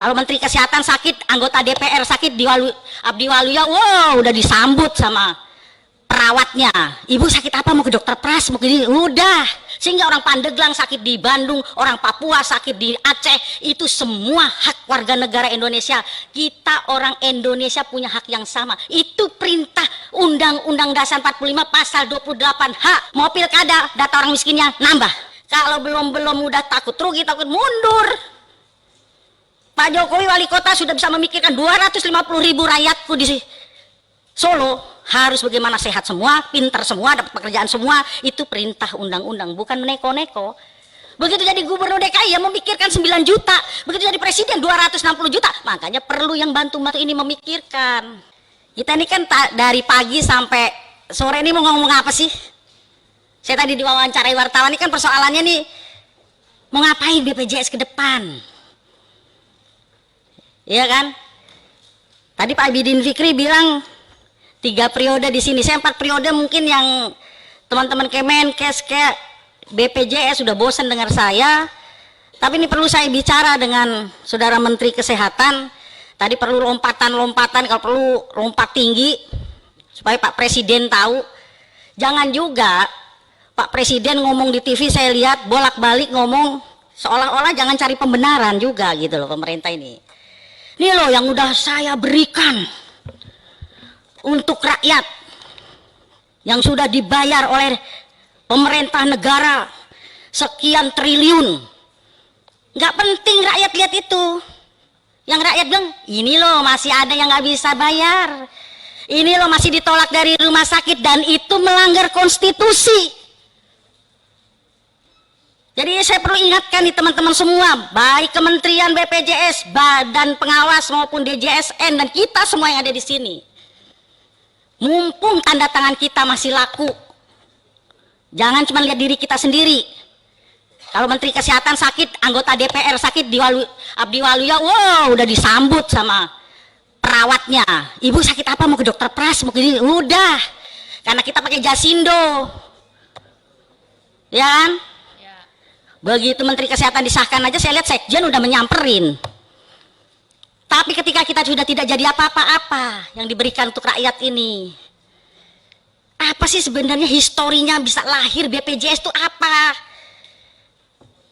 Kalau Menteri Kesehatan sakit, anggota DPR sakit, Abdi Waluya, wow, udah disambut sama perawatnya. Ibu sakit apa, mau ke dokter Pras, mau ke ini, udah. Sehingga orang Pandeglang sakit di Bandung, orang Papua sakit di Aceh, itu semua hak warga negara Indonesia. Kita orang Indonesia punya hak yang sama. Itu perintah Undang-Undang Dasar 45 pasal 28H. Mau pilkada, data orang miskinnya nambah. Kalau belum udah takut rugi, takut mundur. Pak Jokowi wali kota sudah bisa memikirkan 250.000 rakyatku di Solo harus bagaimana sehat semua, pintar semua, dapat pekerjaan semua. Itu perintah undang-undang, bukan meneko-neko. Begitu jadi gubernur DKI ya memikirkan 9 juta, begitu jadi presiden 260 juta. Makanya perlu yang bantu-bantu ini memikirkan. Kita ini kan dari pagi sampai sore ini mau ngomong apa sih? Saya tadi diwawancarai wartawan, ini kan persoalannya nih mau ngapain BPJS ke depan? Iya kan? Tadi Pak Bidin Fikri bilang 3 periode di sini. Saya 4 periode, mungkin yang teman-teman Kemenkes kayak BPJS sudah bosan dengar saya. Tapi ini perlu saya bicara dengan Saudara Menteri Kesehatan. Tadi perlu lompatan-lompatan, kalau perlu lompat tinggi supaya Pak Presiden tahu. Jangan juga Pak Presiden ngomong di TV, saya lihat bolak-balik ngomong seolah-olah jangan cari pembenaran juga gitu loh pemerintah ini. Ini loh yang udah saya berikan untuk rakyat yang sudah dibayar oleh pemerintah negara sekian triliun. Nggak penting rakyat lihat itu. Yang rakyat bilang, ini loh masih ada yang nggak bisa bayar. Ini loh masih ditolak dari rumah sakit dan itu melanggar konstitusi. Jadi saya perlu ingatkan nih teman-teman semua, baik Kementerian BPJS, Badan Pengawas maupun DJSN dan kita semua yang ada di sini. Mumpung tanda tangan kita masih laku, jangan cuma lihat diri kita sendiri. Kalau Menteri Kesehatan sakit, anggota DPR sakit, Abdi Waluya, wow, udah disambut sama perawatnya. Ibu sakit apa, mau ke dokter Pras, mau ke ini, udah. Karena kita pakai Jasindo, ya kan? Begitu Menteri Kesehatan disahkan aja, saya lihat Sekjen udah menyamperin. Tapi ketika kita sudah tidak jadi apa-apa yang diberikan untuk rakyat ini, apa sih sebenarnya historinya bisa lahir BPJS itu apa?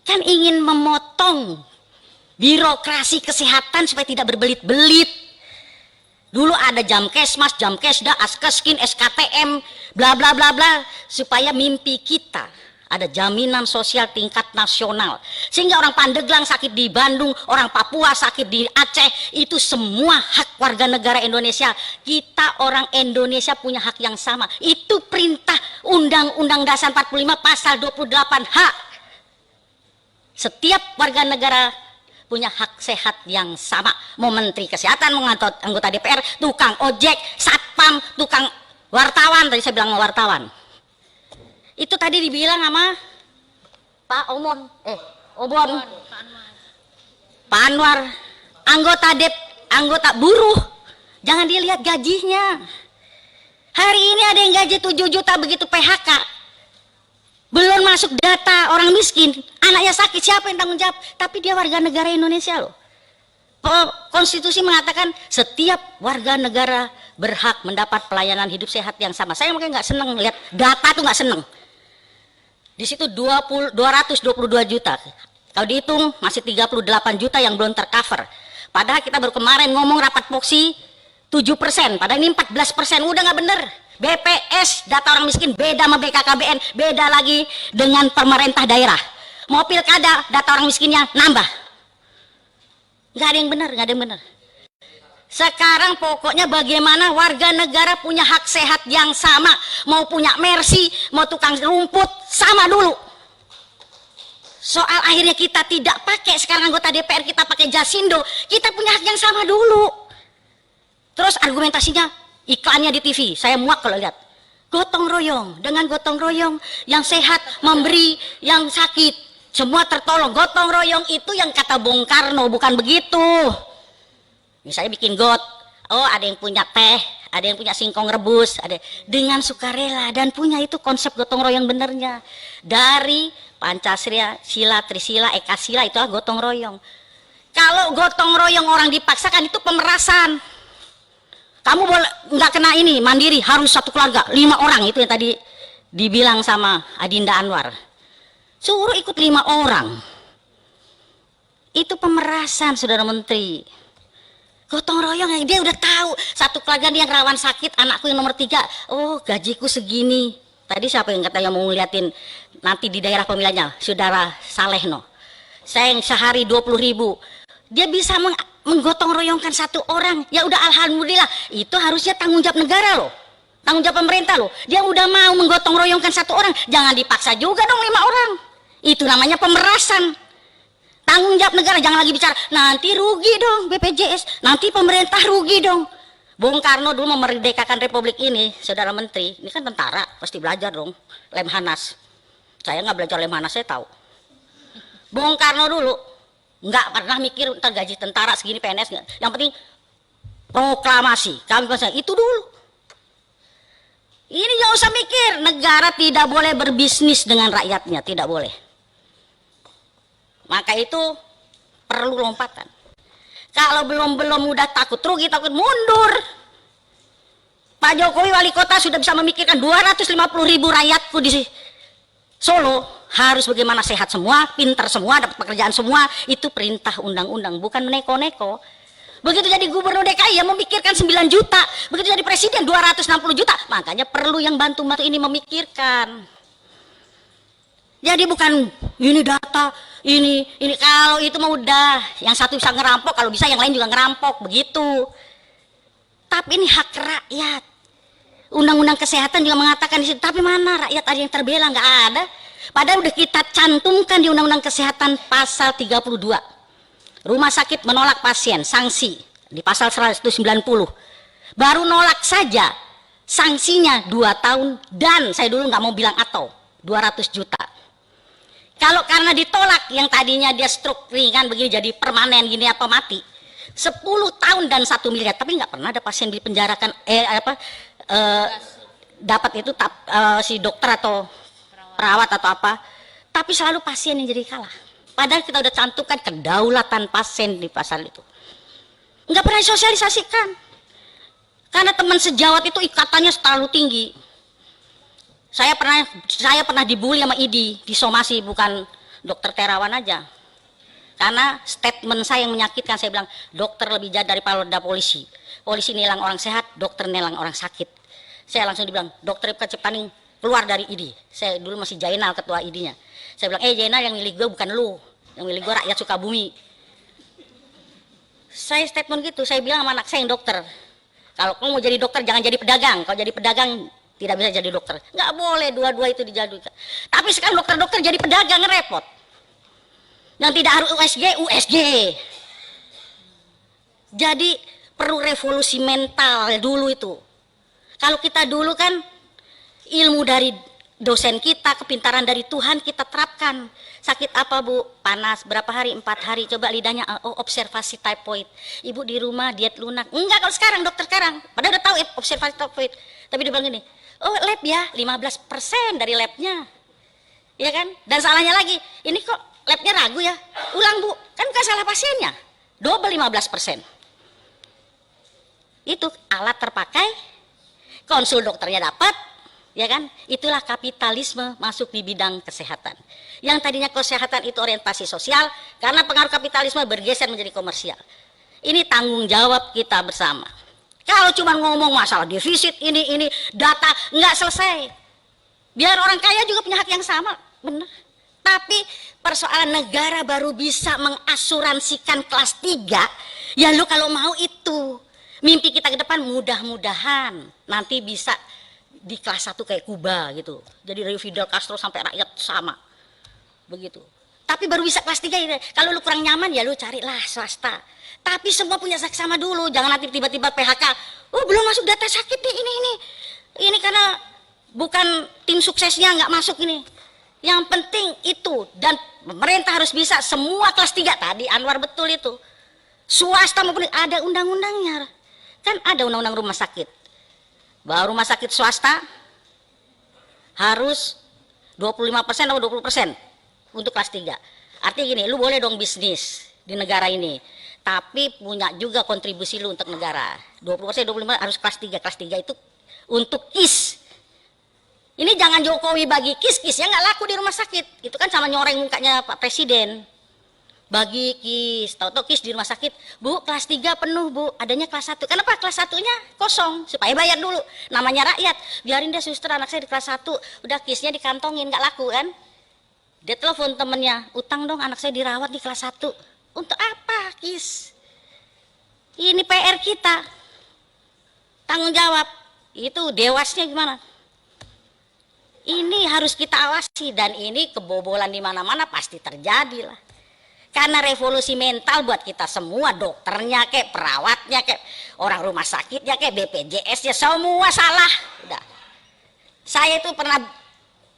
Kan ingin memotong birokrasi kesehatan supaya tidak berbelit-belit. Dulu ada Jamkesmas, Jamkesda, Askeskin, SKTM, bla bla bla bla, supaya mimpi kita ada jaminan sosial tingkat nasional. Sehingga orang Pandeglang sakit di Bandung, orang Papua sakit di Aceh, itu semua hak warga negara Indonesia. Kita orang Indonesia punya hak yang sama. Itu perintah Undang-Undang Dasar 45 pasal 28H. Setiap warga negara punya hak sehat yang sama. Mau Menteri Kesehatan, mau anggota DPR, tukang ojek, satpam, tukang wartawan, tadi saya bilang wartawan. Itu tadi dibilang sama Pak Obon, Pak Anwar, anggota buruh, jangan dilihat gajinya. Hari ini ada yang gaji 7 juta begitu PHK, belum masuk data orang miskin, anaknya sakit siapa yang tanggung jawab? Tapi dia warga negara Indonesia loh. Konstitusi mengatakan setiap warga negara berhak mendapat pelayanan hidup sehat yang sama. Saya mungkin nggak seneng lihat data tuh, nggak seneng. Di situ 222 juta. Kalau dihitung masih 38 juta yang belum tercover. Padahal kita baru kemarin ngomong rapat Poksi 7%, padahal ini 14%, udah nggak bener. BPS data orang miskin beda sama BKKBN, beda lagi dengan pemerintah daerah. Mau pilkada data orang miskinnya nambah. Nggak ada yang benar, nggak ada yang benar. Sekarang pokoknya bagaimana warga negara punya hak sehat yang sama. Mau punya mercy, mau tukang rumput, sama dulu. Soal akhirnya kita tidak pakai, sekarang anggota DPR kita pakai Jasindo, kita punya hak yang sama dulu. Terus argumentasinya, iklannya di TV, saya muak kalau lihat. Gotong royong, dengan gotong royong yang sehat memberi yang sakit, semua tertolong. Gotong royong itu yang kata Bung Karno, bukan begitu. Misalnya bikin got, oh ada yang punya teh, ada yang punya singkong rebus, ada dengan sukarela dan punya itu konsep gotong royong benernya. Dari Pancasila, Sila, Trisila, Ekasila itulah gotong royong. Kalau gotong royong orang dipaksakan itu pemerasan. Kamu boleh nggak kena ini mandiri, harus satu keluarga 5 orang, itu yang tadi dibilang sama Adinda Anwar. Suruh ikut 5 orang. Itu pemerasan, Saudara Menteri. Gotong royong, dia udah tahu satu keluarga yang rawan sakit, anakku yang nomor 3, oh gajiku segini. Tadi siapa yang katanya mau ngeliatin nanti di daerah pemilihannya? Saudara Salehno. Saya yang sehari 20.000. Dia bisa menggotong royongkan satu orang. Ya udah alhamdulillah. Itu harusnya tanggung jawab negara loh. Tanggung jawab pemerintah loh. Dia udah mau menggotong royongkan satu orang. Jangan dipaksa juga dong 5 orang. Itu namanya pemerasan. Tanggung jawab negara, jangan lagi bicara nanti rugi dong BPJS, nanti pemerintah rugi dong. Bung Karno dulu memerdekakan Republik ini, Saudara Menteri, ini kan tentara, pasti belajar dong Lemhanas. Saya nggak belajar Lemhanas, saya tahu. Bung Karno dulu nggak pernah mikir tentang gaji tentara segini PNS, nggak. Yang penting proklamasi, kami pasang itu dulu. Ini nggak usah mikir, negara tidak boleh berbisnis dengan rakyatnya, tidak boleh. Maka itu perlu lompatan. Kalau belum udah takut rugi, takut mundur. Pak Jokowi wali kota sudah bisa memikirkan 250.000 rakyatku di Solo harus bagaimana sehat semua, pintar semua, dapat pekerjaan semua. Itu perintah undang-undang, bukan neko-neko. Begitu jadi gubernur DKI ya memikirkan 9 juta, begitu jadi presiden 260 juta. Makanya perlu yang bantu-bantu ini memikirkan. Jadi bukan ini data, ini kalau itu mah udah yang satu bisa ngerampok, kalau bisa yang lain juga ngerampok, begitu. Tapi ini hak rakyat. Undang-undang kesehatan juga mengatakan di situ, tapi mana rakyat ada yang terbela? Nggak ada. Padahal udah kita cantumkan di Undang-Undang Kesehatan pasal 32. Rumah sakit menolak pasien, sanksi di pasal 190. Baru nolak saja sanksinya 2 tahun dan saya dulu nggak mau bilang atau 200 juta. Kalau karena ditolak yang tadinya dia stroke ringan begini jadi permanen gini apa mati 10 tahun dan 1 miliar, tapi nggak pernah ada pasien dipenjarakan dapat itu si dokter atau perawat atau apa, tapi selalu pasien yang jadi kalah. Padahal kita udah cantumkan kedaulatan pasien di pasal itu, nggak pernah disosialisasikan karena teman sejawat itu ikatannya terlalu tinggi. Saya pernah dibully sama ID, disomasi, bukan dokter Terawan aja. Karena statement saya yang menyakitkan, saya bilang dokter lebih jahat daripada polisi. Polisi nilang orang sehat, dokter nilang orang sakit. Saya langsung dibilang, dokter Ipka Cipaning keluar dari ID. Saya dulu masih Jainal ketua ID-nya. Saya bilang, Jainal yang milih gue bukan lu, yang milih gue rakyat Sukabumi. Saya statement gitu, saya bilang sama anak saya yang dokter, kalau kamu mau jadi dokter jangan jadi pedagang, kalau jadi pedagang tidak bisa jadi dokter. Nggak boleh dua-dua itu dijadukan. Tapi sekarang dokter-dokter jadi pedagang repot. Yang tidak harus USG. Jadi perlu revolusi mental dulu itu. Kalau kita dulu kan ilmu dari dosen kita, kepintaran dari Tuhan kita terapkan. Sakit apa Bu? Panas, berapa hari? 4 hari. Coba lidahnya, observasi typhoid. Ibu di rumah diet lunak. Enggak kalau sekarang, dokter sekarang. Padahal udah tahu observasi typhoid. Tapi dia bilang gini, oh lab ya, 15% dari labnya. Iya kan? Dan salahnya lagi, ini kok labnya ragu ya? Ulang Bu, kan bukan salah pasiennya. Double 15%. Itu alat terpakai, konsul dokternya dapat, ya kan? Itulah kapitalisme masuk di bidang kesehatan. Yang tadinya kesehatan itu orientasi sosial, karena pengaruh kapitalisme bergeser menjadi komersial. Ini tanggung jawab kita bersama. Kalau cuma ngomong masalah defisit ini data nggak selesai. Biar orang kaya juga punya hak yang sama, benar. Tapi persoalan negara baru bisa mengasuransikan kelas 3. Ya lu kalau mau itu mimpi kita ke depan mudah-mudahan nanti bisa di kelas 1 kayak Kuba gitu. Jadi dari Fidel Castro sampai rakyat sama. Begitu. Tapi baru bisa kelas 3 ya. Kalau lu kurang nyaman ya lu carilah swasta. Tapi semua punya saksama dulu. Jangan nanti tiba-tiba PHK. Oh belum masuk data sakit nih ini. Ini karena bukan tim suksesnya nggak masuk ini. Yang penting itu. Dan pemerintah harus bisa semua kelas 3. Tadi Anwar betul itu. Swasta maupun ada undang-undangnya. Kan ada undang-undang rumah sakit. Bahwa rumah sakit swasta harus 25% atau 20% untuk kelas 3. Artinya gini, lu boleh dong bisnis di negara ini. Tapi punya juga kontribusi lu untuk negara. 20%, 25% harus kelas 3. Kelas 3 itu untuk KIS. Ini jangan Jokowi bagi KIS-KIS ya nggak laku di rumah sakit. Itu kan sama nyoreng mukanya Pak Presiden. Bagi KIS, tahu-tahu KIS di rumah sakit, Bu, kelas 3 penuh, Bu, adanya kelas 1. Kenapa kelas 1-nya kosong? Supaya bayar dulu. Namanya rakyat. Biarin deh suster anak saya di kelas 1, udah KIS-nya dikantongin, nggak laku kan? Dia telepon temennya, utang dong anak saya dirawat di kelas 1. Untuk apa KIS? Ini PR kita. Tanggung jawab. Itu dewasnya gimana? Ini harus kita awasi dan ini kebobolan di mana-mana pasti terjadi lah. Karena revolusi mental buat kita semua, dokternya kayak perawatnya kayak orang rumah sakitnya kayak BPJS ya semua salah. Udah. Saya itu pernah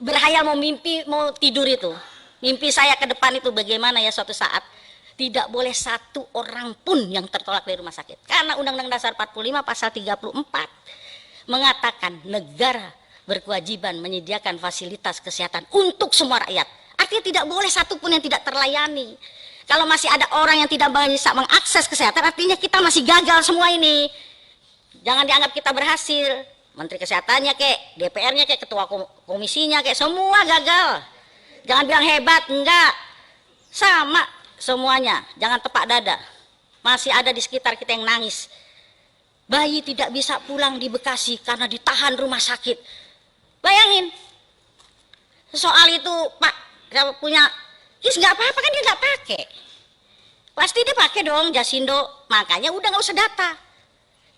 berhayal mau mimpi mau tidur itu. Mimpi saya ke depan itu bagaimana ya suatu saat tidak boleh satu orang pun yang tertolak dari rumah sakit. Karena Undang-Undang Dasar 45 pasal 34 mengatakan negara berkewajiban menyediakan fasilitas kesehatan untuk semua rakyat. Artinya tidak boleh satupun yang tidak terlayani. Kalau masih ada orang yang tidak bisa mengakses kesehatan, artinya kita masih gagal semua ini. Jangan dianggap kita berhasil. Menteri Kesehatannya kayak, DPR-nya kayak, ketua komisinya kayak, semua gagal. Jangan bilang hebat, enggak. Sama semuanya, jangan tepak dada. Masih ada di sekitar kita yang nangis. Bayi tidak bisa pulang di Bekasi karena ditahan rumah sakit. Bayangin, soal itu Pak punya KIS nggak apa-apa kan dia nggak pakai. Pasti dia pakai dong Jasindo, makanya udah nggak usah data.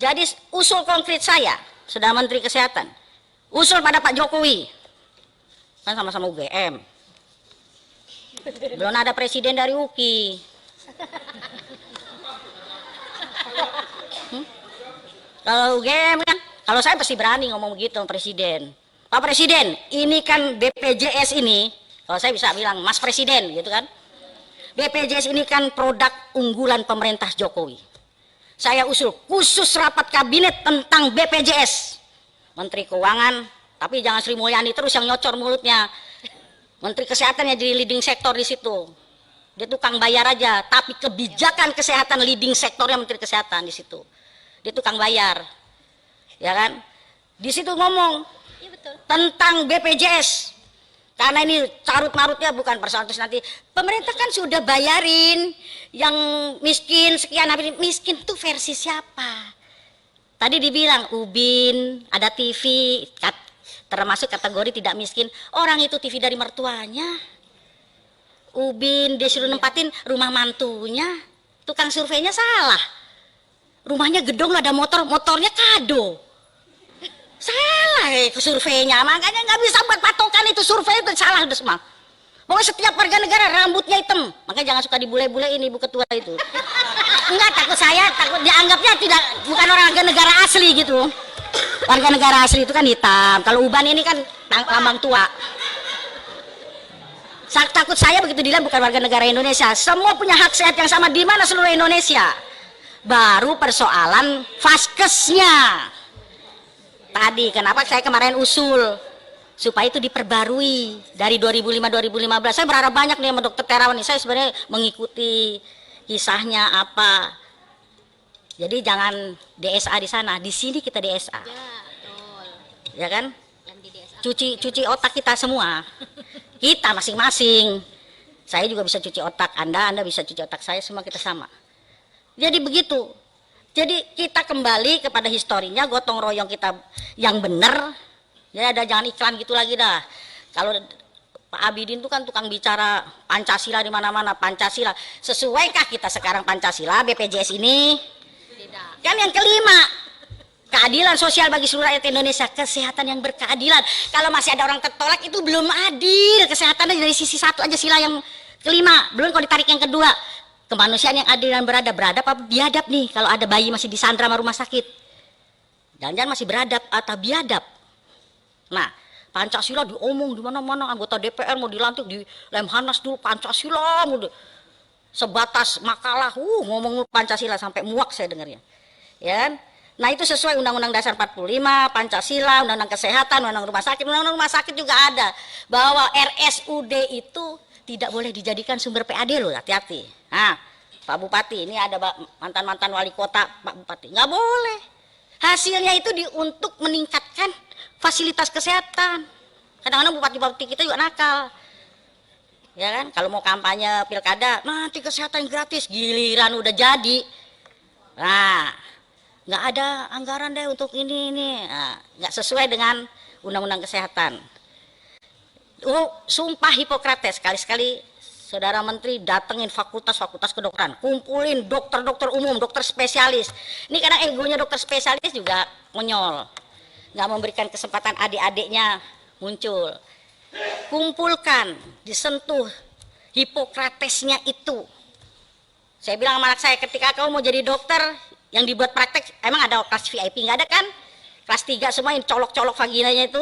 Jadi usul konkret saya, sudah Menteri Kesehatan, usul pada Pak Jokowi, kan sama-sama UGM. Belum ada presiden dari UKI. Kalau UGM kan, kalau saya pasti berani ngomong begitu presiden. Pak Presiden, ini kan BPJS ini, kalau saya bisa bilang Mas Presiden gitu kan. BPJS ini kan produk unggulan pemerintah Jokowi. Saya usul khusus rapat kabinet tentang BPJS. Menteri Keuangan, tapi jangan Sri Mulyani terus yang nyocor mulutnya. Menteri Kesehatan yang jadi leading sektor di situ. Dia tukang bayar aja, tapi kebijakan kesehatan leading sektornya Menteri Kesehatan di situ. Dia tukang bayar. Ya kan? Di situ ngomong tentang BPJS. Karena ini carut-marutnya bukan persoalan terus nanti pemerintah kan sudah bayarin yang miskin sekian, habis miskin itu versi siapa? Tadi dibilang Ubin ada TV termasuk kategori tidak miskin, orang itu TV dari mertuanya. Ubin disuruh nempatin rumah mantunya, tukang surveinya salah. Rumahnya gedung ada motornya kado. Salah surveinya, makanya nggak bisa buat patokan itu survei itu salah udah semua. Pokoknya setiap warga negara rambutnya hitam, makanya jangan suka dibule-bule ini Ibu Ketua itu. Enggak, takut saya, takut dianggapnya bukan orang warga negara asli gitu. Warga negara asli itu kan hitam, kalau uban ini kan lambang tua. Takut saya begitu dilihat bukan warga negara Indonesia. Semua punya hak sehat yang sama di mana seluruh Indonesia. Baru persoalan vaskesnya. Tadi kenapa saya kemarin usul supaya itu diperbarui dari 2005-2015. Saya berharap banyak nih sama Dokter Terawan ini. Saya sebenarnya mengikuti kisahnya apa. Jadi jangan DSA di sana, di sini kita DSA. Ya, betul. Ya kan? Cuci otak kita semua. Kita masing-masing. Saya juga bisa cuci otak Anda bisa cuci otak saya, semua kita sama. Jadi begitu. Jadi kita kembali kepada historinya, gotong royong kita yang benar. Ya ada jangan iklan gitu lagi dah. Kalau Pak Abidin itu kan tukang bicara Pancasila di mana-mana, Pancasila. Sesuaikah kita sekarang Pancasila BPJS ini? Tidak. Kan yang kelima, keadilan sosial bagi seluruh rakyat Indonesia, kesehatan yang berkeadilan. Kalau masih ada orang tertolak itu belum adil. Kesehatannya dari sisi satu aja sila yang kelima, belum kalau ditarik yang kedua. Kemanusiaan yang adil dan beradab apa biadab nih kalau ada bayi masih disandra sama rumah sakit. Jangan-jangan masih beradab atau biadab. Nah, Pancasila diomong di mana-mana, anggota DPR mau dilantik di Lemhanas dulu Pancasila sebatas makalah ngomong Pancasila sampai muak saya dengarnya. Ya kan? Nah, itu sesuai Undang-Undang Dasar 45, Pancasila, Undang-Undang Kesehatan, Undang-Undang Rumah Sakit. Undang-Undang Rumah Sakit juga ada bahwa RSUD itu tidak boleh dijadikan sumber PAD loh, hati-hati. Nah, Pak Bupati, ini ada mantan-mantan wali kota, Pak Bupati, nggak boleh. Hasilnya itu untuk meningkatkan fasilitas kesehatan. Kadang-kadang bupati-bupati kita juga nakal, ya kan? Kalau mau kampanye pilkada, nanti kesehatan gratis, giliran udah jadi, nah nggak ada anggaran deh untuk ini, nah, nggak sesuai dengan undang-undang kesehatan. Sumpah Hipokrates, sekali-sekali Saudara Menteri datengin fakultas-fakultas kedokteran, kumpulin dokter-dokter umum, dokter spesialis. Ini kadang egonya dokter spesialis juga konyol, nggak memberikan kesempatan adik-adiknya muncul. Kumpulkan, disentuh Hipokratesnya itu. Saya bilang sama anak saya, ketika kamu mau jadi dokter, yang dibuat praktek, emang ada kelas VIP? Nggak ada kan? Kelas 3 semua yang colok-colok vaginanya itu.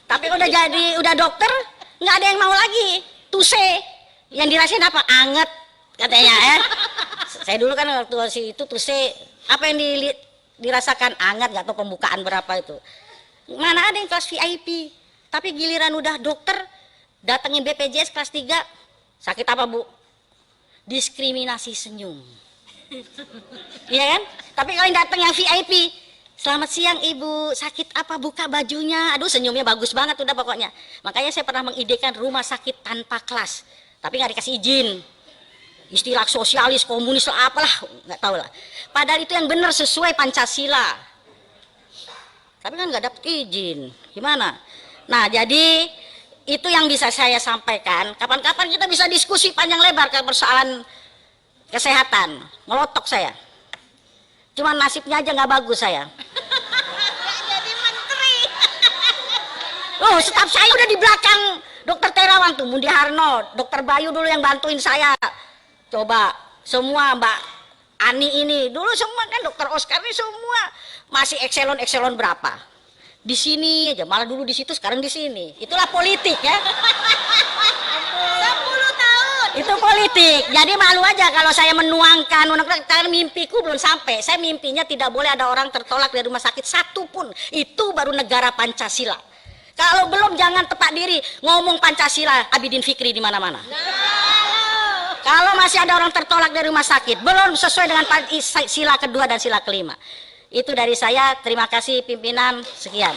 Tapi udah dokter, nggak ada yang mau lagi. Tuse, yang dirasain apa? Anget katanya ya. Saya dulu kan waktu itu tuse, apa yang dirasakan? Anget, nggak tahu pembukaan berapa itu. Mana ada yang kelas VIP? Tapi giliran udah dokter, datengin BPJS kelas 3, sakit apa Bu? Diskriminasi senyum. Iya kan? Tapi kalau yang datang yang VIP, selamat siang Ibu, sakit apa, buka bajunya, aduh senyumnya bagus banget udah pokoknya. Makanya saya pernah mengidekan rumah sakit tanpa kelas, tapi nggak dikasih izin. Istilah sosialis, komunis lah apalah, nggak tahu lah. Padahal itu yang benar sesuai Pancasila. Tapi kan nggak dapet izin, gimana? Nah jadi itu yang bisa saya sampaikan. Kapan-kapan kita bisa diskusi panjang lebar ke persoalan kesehatan. Ngelotok saya. Cuman nasibnya aja nggak bagus saya. Jadi menteri. Oh, staf saya udah di belakang Dokter Terawan tuh, Mundi Harno, Dokter Bayu dulu yang bantuin saya. Coba semua Mbak Ani ini dulu semua kan Dokter Oscar ini semua masih ekselon berapa? Di sini aja, malah dulu di situ, sekarang di sini. Itulah politik ya. 10 tahun. Itu politik. Jadi malu aja kalau saya menuangkan mimpiku belum sampai. Saya mimpinya tidak boleh ada orang tertolak dari rumah sakit satupun. Itu baru negara Pancasila. Kalau belum jangan tepak diri ngomong Pancasila Abidin Fikri di mana-mana. Kalau masih ada orang tertolak dari rumah sakit, belum sesuai dengan sila kedua dan sila kelima. Itu dari saya, terima kasih pimpinan, sekian.